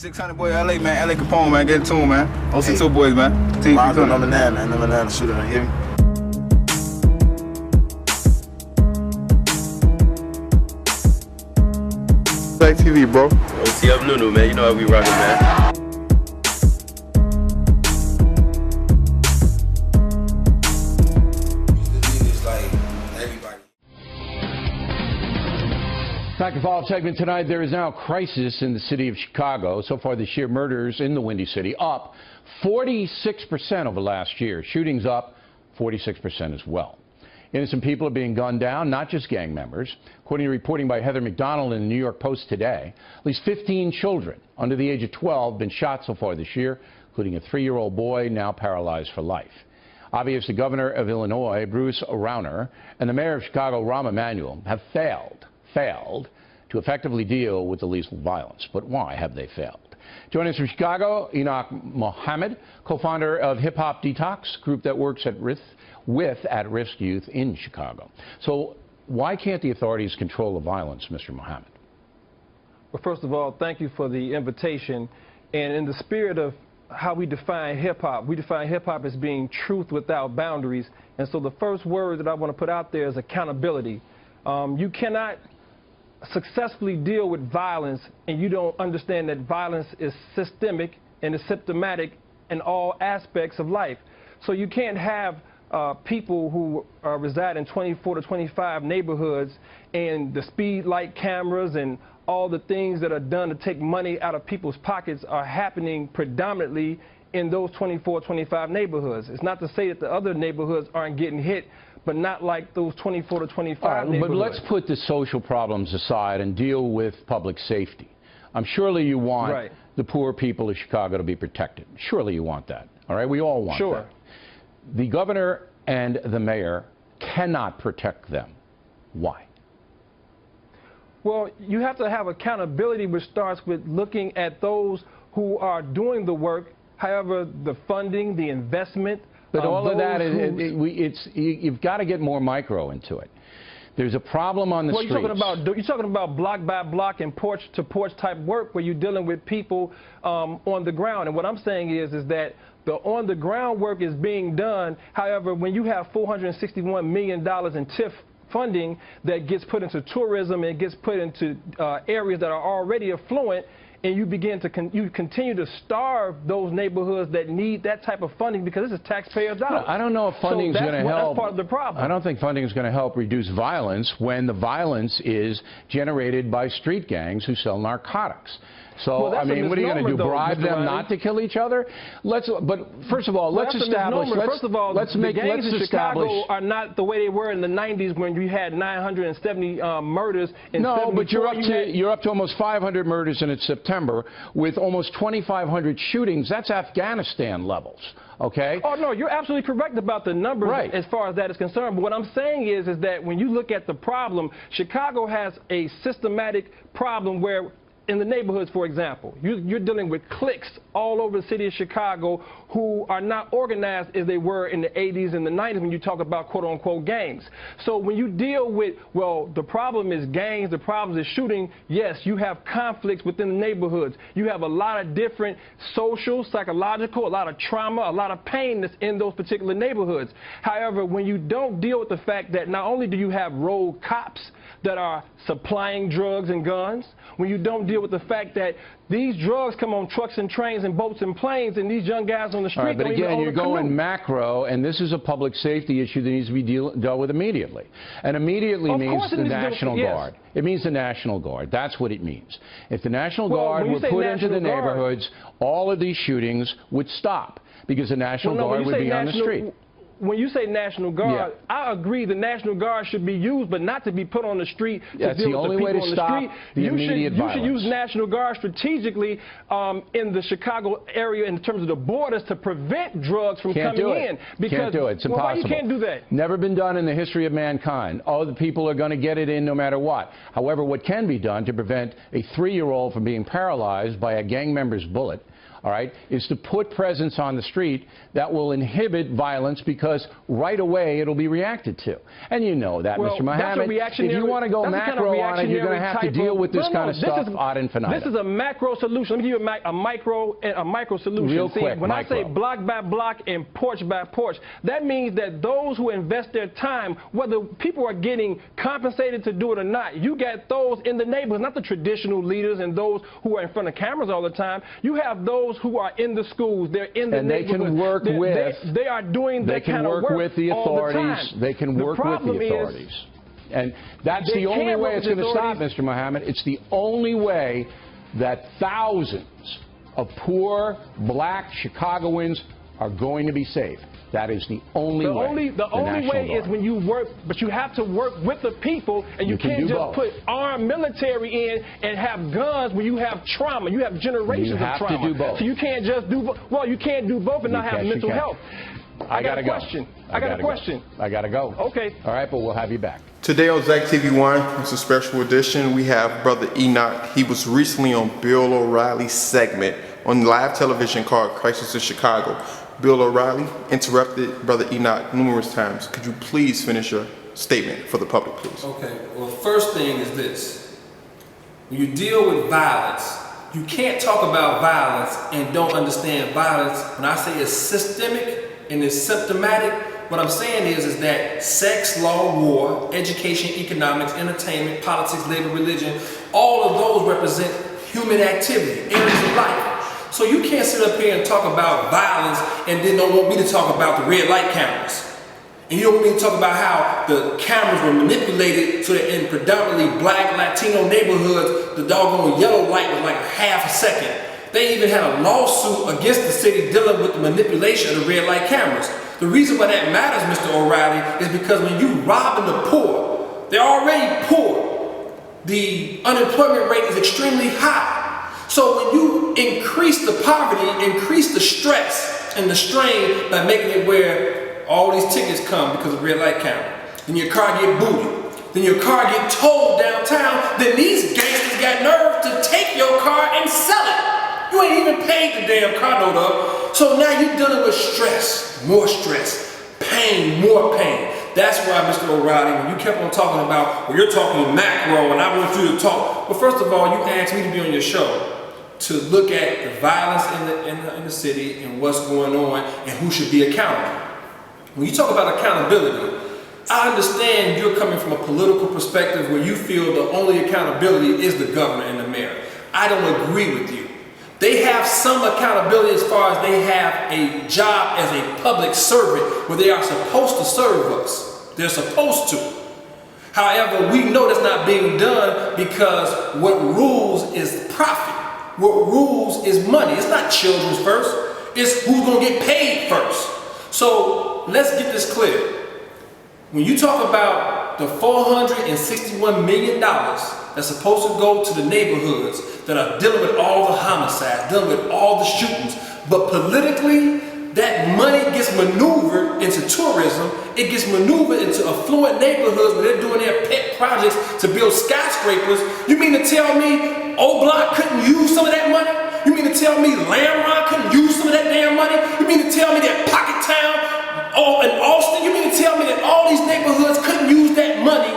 600 boy, LA, man. LA Capone, man. Get it to him, man. OC2 boys, man. Team number 9, man. Number 9, shooter, you hear me? TV, bro. OTF Nunu, man. You know how we rockin', man. Back to follow-up segment tonight. There is now a crisis in the city of Chicago. So far this year, murders in the Windy City up 46% over last year. Shootings up 46% as well. Innocent people are being gunned down, not just gang members. According to reporting by Heather McDonald in the New York Post today, at least 15 children under the age of 12 have been shot so far this year, including a 3-year-old boy now paralyzed for life. Obviously, the governor of Illinois, Bruce Rauner, and the mayor of Chicago, Rahm Emanuel, have failed to effectively deal with the lethal violence. But why have they failed? Joining us from Chicago, Enoch Muhammad, co-founder of Hop Detox, a group that works with at-risk youth in Chicago. So why can't the authorities control the violence, Mr. Muhammad? Well, first of all, thank you for the invitation. And in the spirit of how we define hip-hop, we define hip-hop as being truth without boundaries. And so the first word that I want to put out there is accountability. You cannot successfully deal with violence and you don't understand that violence is systemic and is symptomatic in all aspects of life. So you can't have people who reside in 24 to 25 neighborhoods and the speed light cameras and all the things that are done to take money out of people's pockets are happening predominantly in those 24, 25 neighborhoods. It's not to say that the other neighborhoods aren't getting hit, but not like those 24 to 25 neighborhoods. But let's put the social problems aside and deal with public safety. Surely you want the poor people of Chicago to be protected. Surely you want that. All right, we all want that. The governor and the mayor cannot protect them. Why? Well, you have to have accountability, which starts with looking at those who are doing the work. However, the funding, the investment. But all of that, you've got to get more micro into it. There's a problem on the streets. You're talking about block by block and porch to porch type work where you're dealing with people on the ground. And what I'm saying is that the on the ground work is being done. However, when you have $461 million in TIF funding that gets put into tourism and gets put into areas that are already affluent, and you begin to continue to starve those neighborhoods that need that type of funding because this is taxpayer dollars. I don't know if funding is going to help. That's part of the problem. I don't think funding is going to help reduce violence when the violence is generated by street gangs who sell narcotics. So, well, I mean, what are you going to do, bribe them not to kill each other? But first of all, let's establish. First of all, the gangs in Chicago are not the way they were in the 90s when you had 970 murders. No, but you're up to almost 500 murders in September with almost 2,500 shootings. That's Afghanistan levels. Okay? Oh, no, you're absolutely correct about the numbers as far as that is concerned. But what I'm saying is that when you look at the problem, Chicago has a systematic problem where in the neighborhoods, for example, you're dealing with cliques all over the city of Chicago who are not organized as they were in the 80s and the 90s when you talk about quote-unquote gangs. So when you deal with, well, the problem is gangs, the problem is shooting, yes, you have conflicts within the neighborhoods. You have a lot of different social, psychological, a lot of trauma, a lot of pain that's in those particular neighborhoods. However, when you don't deal with the fact that not only do you have rogue cops that are supplying drugs and guns, when you don't deal with the fact that these drugs come on trucks and trains and boats and planes, and these young guys on the street. But again, you're going macro, and this is a public safety issue that needs to be dealt with immediately. And immediately means the National Guard. It means the National Guard. That's what it means. If the National Guard were put into the neighborhoods, all of these shootings would stop because the National Guard would be on the street. When you say National Guard, I agree the National Guard should be used, but not to be put on the street to deal with the people on the street. You should use National Guard strategically in the Chicago area in terms of the borders to prevent drugs from coming in. Can't do it. It's impossible. Why you can't do that? Never been done in the history of mankind. All the people are going to get it in no matter what. However, what can be done to prevent a 3-year-old from being paralyzed by a gang member's bullet all right, is to put presence on the street that will inhibit violence, because right away it'll be reacted to. And you know that, well, Mr. Muhammad. If you want to go macro on it, you're going to have to deal with this kind of stuff ad infinitum. This is a macro solution. Let me give you a micro solution. Real See, quick, when micro. I say block by block and porch by porch, that means that those who invest their time, whether people are getting compensated to do it or not, you got those in the neighborhood, not the traditional leaders and those who are in front of cameras all the time. You have those who are in the schools, they're in the neighborhood. They can work with. They are doing that kind of work. They can work with the authorities. They can work with the authorities. And that's the only way it's going to stop, Mr. Muhammad. It's the only way that thousands of poor black Chicagoans are going to be saved. That is the only way. The only way is when you work, but you have to work with the people, and you can't just put armed military in and have guns when you have trauma. You have generations of trauma. You have to do both. So you can't just do both. Well, you can't do both and not have mental health. I got a question. I got to go. Okay. All right, but we'll have you back. Today on Zach TV 1, it's a special edition. We have Brother Enoch. He was recently on Bill O'Reilly's segment on live television called Crisis in Chicago. Bill O'Reilly interrupted Brother Enoch numerous times. Could you please finish your statement for the public, please? Okay, well, first thing is this. When you deal with violence, you can't talk about violence and don't understand violence. When I say it's systemic and it's symptomatic, what I'm saying is that sex, law, war, education, economics, entertainment, politics, labor, religion, all of those represent human activity, areas of life. So you can't sit up here and talk about violence and then don't want me to talk about the red light cameras. And you don't want me to talk about how the cameras were manipulated so that in predominantly black, Latino neighborhoods, the doggone yellow light was like a half a second. They even had a lawsuit against the city dealing with the manipulation of the red light cameras. The reason why that matters, Mr. O'Reilly, is because when you robbing the poor, they're already poor. The unemployment rate is extremely high. So when you increase the poverty, increase the stress and the strain by making it where all these tickets come because of red light camera, then your car get booted, then your car get towed downtown, then these gangsters got nerve to take your car and sell it. You ain't even paid the damn car note up. So now you're dealing with stress, more stress, pain, more pain. That's why, Mr. O'Reilly, when you kept on talking about, well, you're talking macro and I want you to talk. Well, first of all, you asked me to be on your show to look at the violence in the city and what's going on and who should be accountable. When you talk about accountability, I understand you're coming from a political perspective where you feel the only accountability is the governor and the mayor. I don't agree with you. They have some accountability as far as they have a job as a public servant where they are supposed to serve us. They're supposed to. However, we know that's not being done because what rules is profit. What rules is money. It's not children's first. It's who's going to get paid first. So let's get this clear. When you talk about the $461 million that's supposed to go to the neighborhoods that are dealing with all the homicides, dealing with all the shootings, but politically, that money gets maneuvered into tourism. It gets maneuvered into affluent neighborhoods where they're doing their pet projects to build skyscrapers. You mean to tell me O Block couldn't use some of that money? You mean to tell me Lamron couldn't use some of that damn money? You mean to tell me that Pocket Town in Austin, you mean to tell me that all these neighborhoods couldn't use that money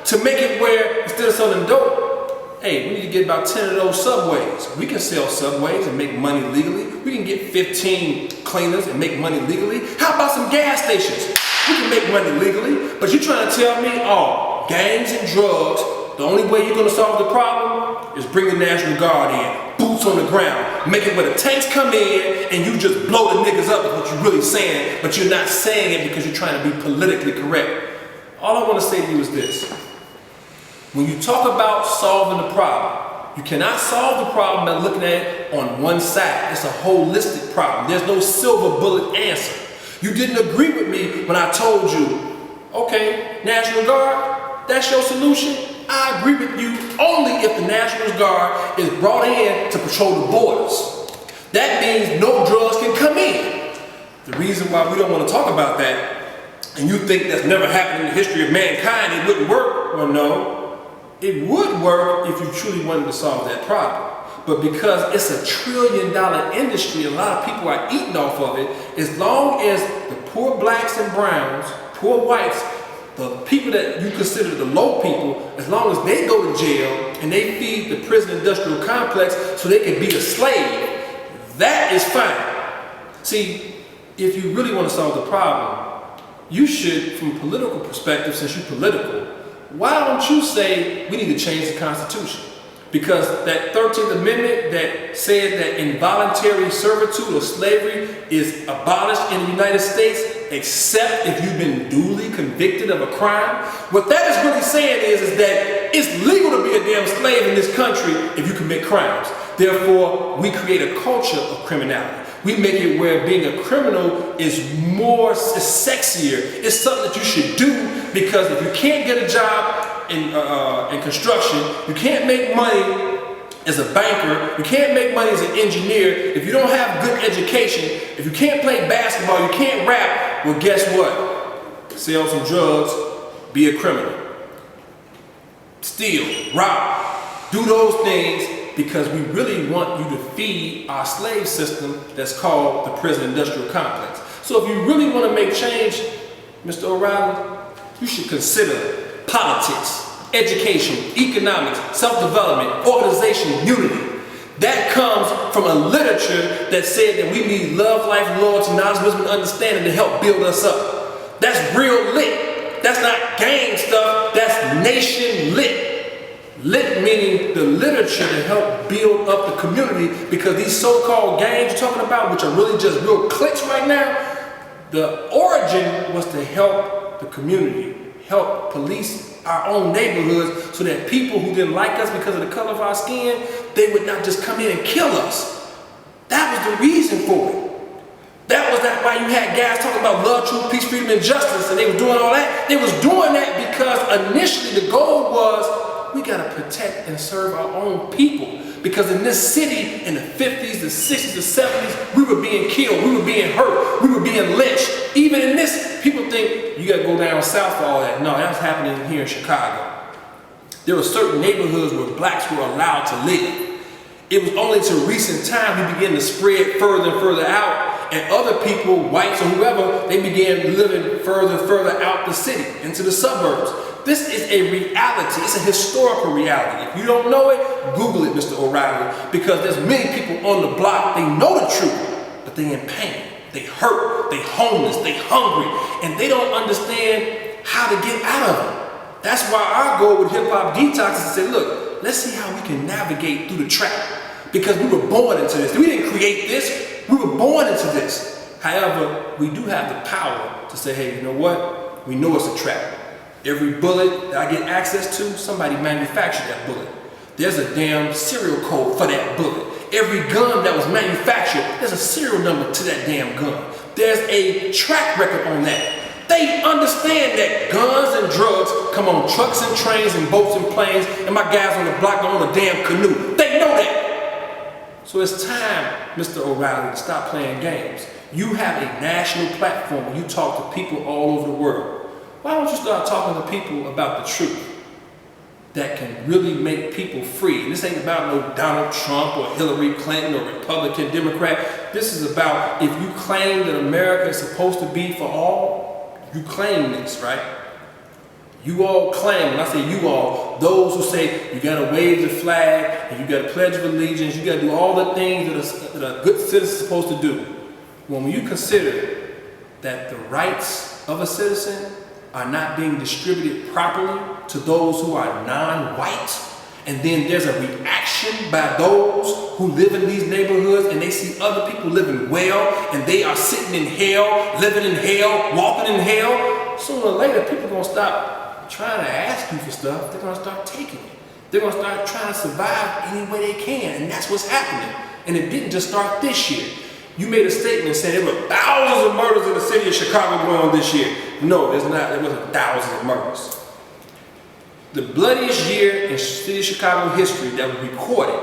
to make it where instead of selling dope, hey, we need to get about 10 of those subways. We can sell subways and make money legally. We can get 15 cleaners and make money legally. How about some gas stations? We can make money legally. But you're trying to tell me, oh, gangs and drugs, the only way you're going to solve the problem is bring the National Guard in, boots on the ground, make it where the tanks come in and you just blow the niggas up is what you're really saying, but you're not saying it because you're trying to be politically correct. All I want to say to you is this. When you talk about solving the problem, you cannot solve the problem by looking at it on one side. It's a holistic problem. There's no silver bullet answer. You didn't agree with me when I told you, okay, National Guard, that's your solution. I agree with you only if the National Guard is brought in to patrol the borders. That means no drugs can come in. The reason why we don't want to talk about that, and you think that's never happened in the history of mankind, it wouldn't work. Well, no, it would work if you truly wanted to solve that problem. But because it's $1 trillion industry, a lot of people are eating off of it. As long as the poor blacks and browns, poor whites, the people that you consider the low people, as long as they go to jail and they feed the prison industrial complex so they can be a slave, that is fine. See, if you really want to solve the problem, you should, from a political perspective, since you're political, why don't you say we need to change the Constitution? Because that 13th Amendment that said that involuntary servitude or slavery is abolished in the United States, except if you've been duly convicted of a crime. What that is really saying is that it's legal to be a damn slave in this country if you commit crimes. Therefore, we create a culture of criminality. We make it where being a criminal is sexier. It's something that you should do, because if you can't get a job in construction, you can't make money as a banker, you can't make money as an engineer, if you don't have good education, if you can't play basketball, you can't rap, well, guess what? Sell some drugs, be a criminal. Steal, rob, do those things, because we really want you to feed our slave system that's called the prison industrial complex. So if you really want to make change, Mr. O'Reilly, you should consider politics, education, economics, self-development, organization, unity. That comes from a literature that said that we need love, life, loyalty, knowledge, wisdom, and understanding to help build us up. That's real lit. That's not gang stuff. That's nation lit. Lit meaning the literature to help build up the community, because these so-called gangs you're talking about, which are really just real cliques right now, the origin was to help the community, help police our own neighborhoods, so that people who didn't like us because of the color of our skin, they would not just come in and kill us. That was the reason for it. That was why you had guys talking about love, truth, peace, freedom, and justice, and they were doing all that. They was doing that because initially the goal was, we gotta protect and serve our own people. Because in this city, in the 50s, the 60s, the 70s, we were being killed, we were being hurt, we were being lynched. Even in this, people think you gotta go down south for all that. No, that's happening here in Chicago. There were certain neighborhoods where blacks were allowed to live. It was only to recent time we began to spread further and further out, and other people, whites or whoever, they began living further and further out the city, into the suburbs. This is a reality. It's a historical reality. If you don't know it, Google it, Mr. O'Reilly, because there's many people on the block, they know the truth, but they in pain, they hurt, they homeless, they hungry, and they don't understand how to get out of it. That's why our goal with Hop Detox is to say, look, let's see how we can navigate through the trap, because we were born into this. We didn't create this, we were born into this. However, we do have the power to say, hey, you know what? We know it's a trap. Every bullet that I get access to, somebody manufactured that bullet. There's a damn serial code for that bullet. Every gun that was manufactured, there's a serial number to that damn gun. There's a track record on that. They understand that guns and drugs come on trucks and trains and boats and planes, and my guys on the block are on a damn canoe. They know that. So it's time, Mr. O'Reilly, to stop playing games. You have a national platform where you talk to people all over the world. Why don't you start talking to people about the truth that can really make people free? And this ain't about no Donald Trump or Hillary Clinton or Republican, Democrat. This is about, if you claim that America is supposed to be for all, you claim this, right? You all claim, when I say you all, those who say you gotta wave the flag and you gotta pledge of allegiance, you gotta do all the things that a good citizen is supposed to do. When you consider that the rights of a citizen are not being distributed properly to those who are non-white, and then there's a reaction by those who live in these neighborhoods and they see other people living well and they are sitting in hell, living in hell, walking in hell, sooner or later people are going to stop trying to ask you for stuff. They're going to start taking it. They're going to start trying to survive any way they can, and that's what's happening. And it didn't just start this year. You made a statement saying there were thousands of murders in the city of Chicago going on this year. No, there's not. There wasn't thousands of murders. The bloodiest year in city of Chicago history that was recorded,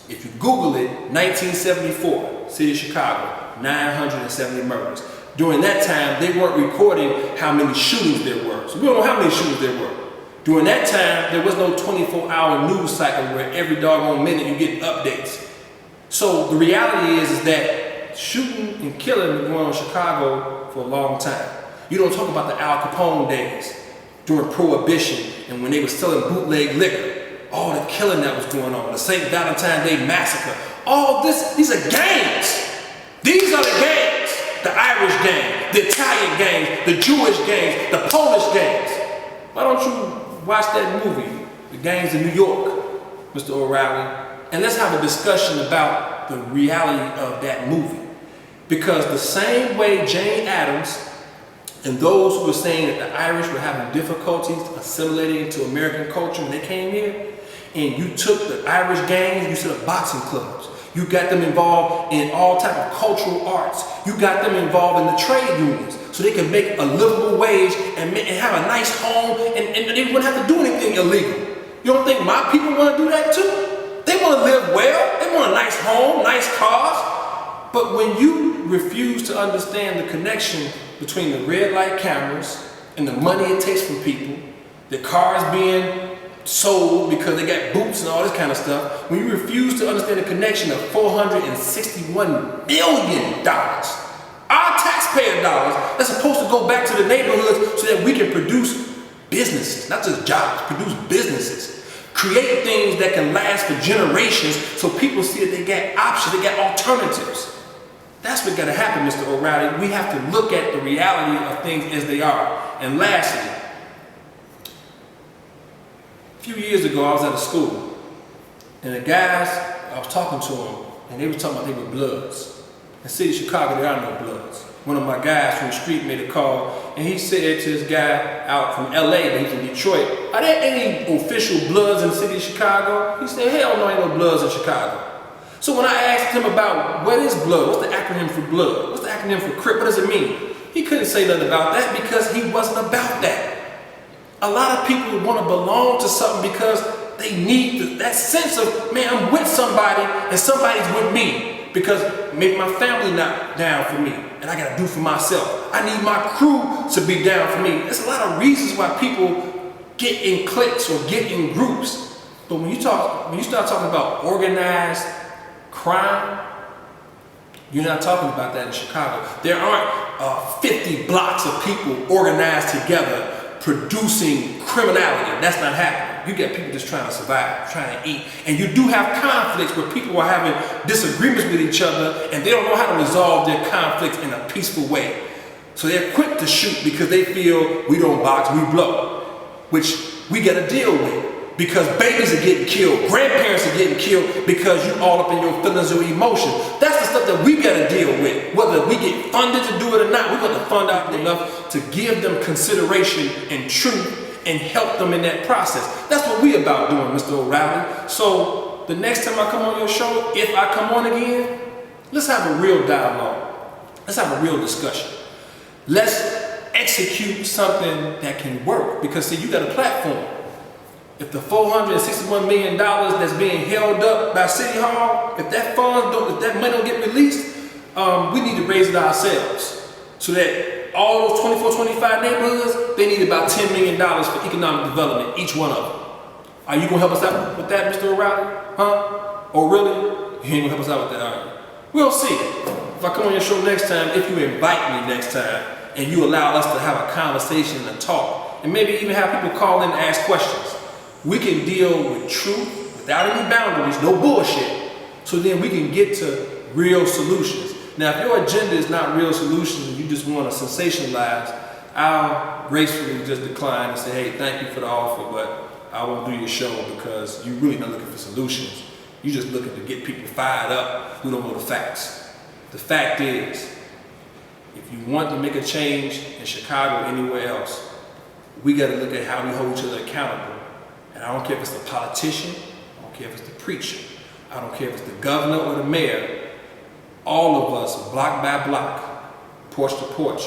if you Google it, 1974, city of Chicago, 970 murders. During that time, they weren't recording how many shootings there were. So we don't know how many shootings there were. During that time, there was no 24-hour news cycle where every doggone minute you get updates. So the reality is that shooting and killing has been going on in Chicago for a long time. You don't talk about the Al Capone days during Prohibition and when they were selling bootleg liquor. All the killing that was going on, the St. Valentine's Day Massacre. All this, these are gangs. These are the gangs. The Irish gang, the Italian gangs, the Jewish gangs, the Polish gangs. Why don't you watch that movie, The Gangs of New York, Mr. O'Reilly, and let's have a discussion about the reality of that movie. Because the same way Jane Addams and those who were saying that the Irish were having difficulties assimilating into American culture when they came here, and you took the Irish gangs, you set up boxing clubs, you got them involved in all type of cultural arts, you got them involved in the trade unions, so they can make a livable wage and have a nice home, and they wouldn't have to do anything illegal. You don't think my people want to do that too? They want to live well, they want a nice home, nice cars. But when you refuse to understand the connection between the red light cameras and the money it takes from people, the cars being sold because they got boots and all this kind of stuff, when you refuse to understand the connection of $461 million, our taxpayer dollars, that's supposed to go back to the neighborhoods so that we can produce businesses, not just jobs, produce businesses. Create things that can last for generations so people see that they got options, they got alternatives. That's what got to happen, Mr. O'Reilly. We have to look at the reality of things as they are. And lastly, a few years ago, I was at a school, and the guys, I was talking to them, and they were talking about they were Bloods. In the city of Chicago, there are no Bloods. One of my guys from the street made a call, and he said to this guy out from LA, but he's from Detroit, are there any official Bloods in the city of Chicago? He said, hell no, ain't no Bloods in Chicago. So when I asked him about what is Blood, what's the acronym for Blood, what's the acronym for Crip, what does it mean? He couldn't say nothing about that because he wasn't about that. A lot of people want to belong to something because they need that sense of, man, I'm with somebody and somebody's with me because maybe my family not down for me and I got to do for myself. I need my crew to be down for me. There's a lot of reasons why people get in cliques or get in groups. But when you start talking about organized crime, you're not talking about that in Chicago. There aren't 50 blocks of people organized together producing criminality. That's not happening. You get people just trying to survive, trying to eat. And you do have conflicts where people are having disagreements with each other and they don't know how to resolve their conflicts in a peaceful way. So they're quick to shoot because they feel we don't box, we blow, which we got to deal with. Because babies are getting killed, grandparents are getting killed because you all up in your feelings or emotions. That's the stuff that we gotta deal with. Whether we get funded to do it or not, we're gonna fund out enough to give them consideration and truth and help them in that process. That's what we about doing, Mr. O'Reilly. So the next time I come on your show, if I come on again, let's have a real dialogue. Let's have a real discussion. Let's execute something that can work because see, you got a platform. If the $461 million that's being held up by City Hall, if that money don't get released, we need to raise it ourselves. So that all those 24, 25 neighborhoods, they need about $10 million for economic development, each one of them. Are you gonna help us out with that, Mr. O'Reilly? Huh? Or really? You ain't gonna help us out with that, are you? We'll see. If I come on your show next time, if you invite me next time, and you allow us to have a conversation and a talk, and maybe even have people call in and ask questions. We can deal with truth without any boundaries, no bullshit, so then we can get to real solutions. Now, if your agenda is not real solutions and you just want to sensationalize, I'll gracefully just decline and say, hey, thank you for the offer, but I won't do your show because you're really not looking for solutions. You're just looking to get people fired up who don't know the facts. The fact is, if you want to make a change in Chicago or anywhere else, we got to look at how we hold each other accountable. And I don't care if it's the politician, I don't care if it's the preacher, I don't care if it's the governor or the mayor. All of us, block by block, porch to porch,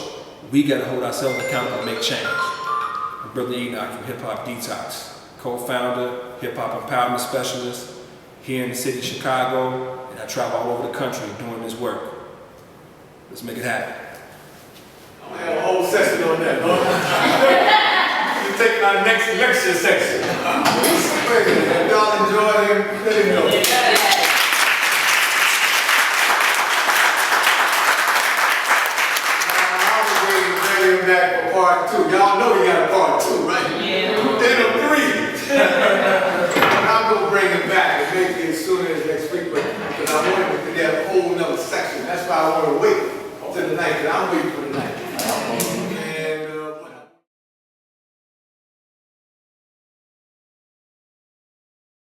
we got to hold ourselves accountable and make change. I'm Brother Enoch from Hop Detox, co-founder, hip hop empowerment specialist here in the city of Chicago, and I travel all over the country doing this work. Let's make it happen. I'm gonna have a whole session on that. You're taking our next lecture section. If y'all enjoyed him, let him know. I was waiting to bring him back for part 2. Y'all know he got a part 2, right? Yeah. Then a 3. But I'm going to bring him back and maybe as soon as next week, because I want him to get a whole nother section. That's why I want to wait till the night, because I'm waiting for the night.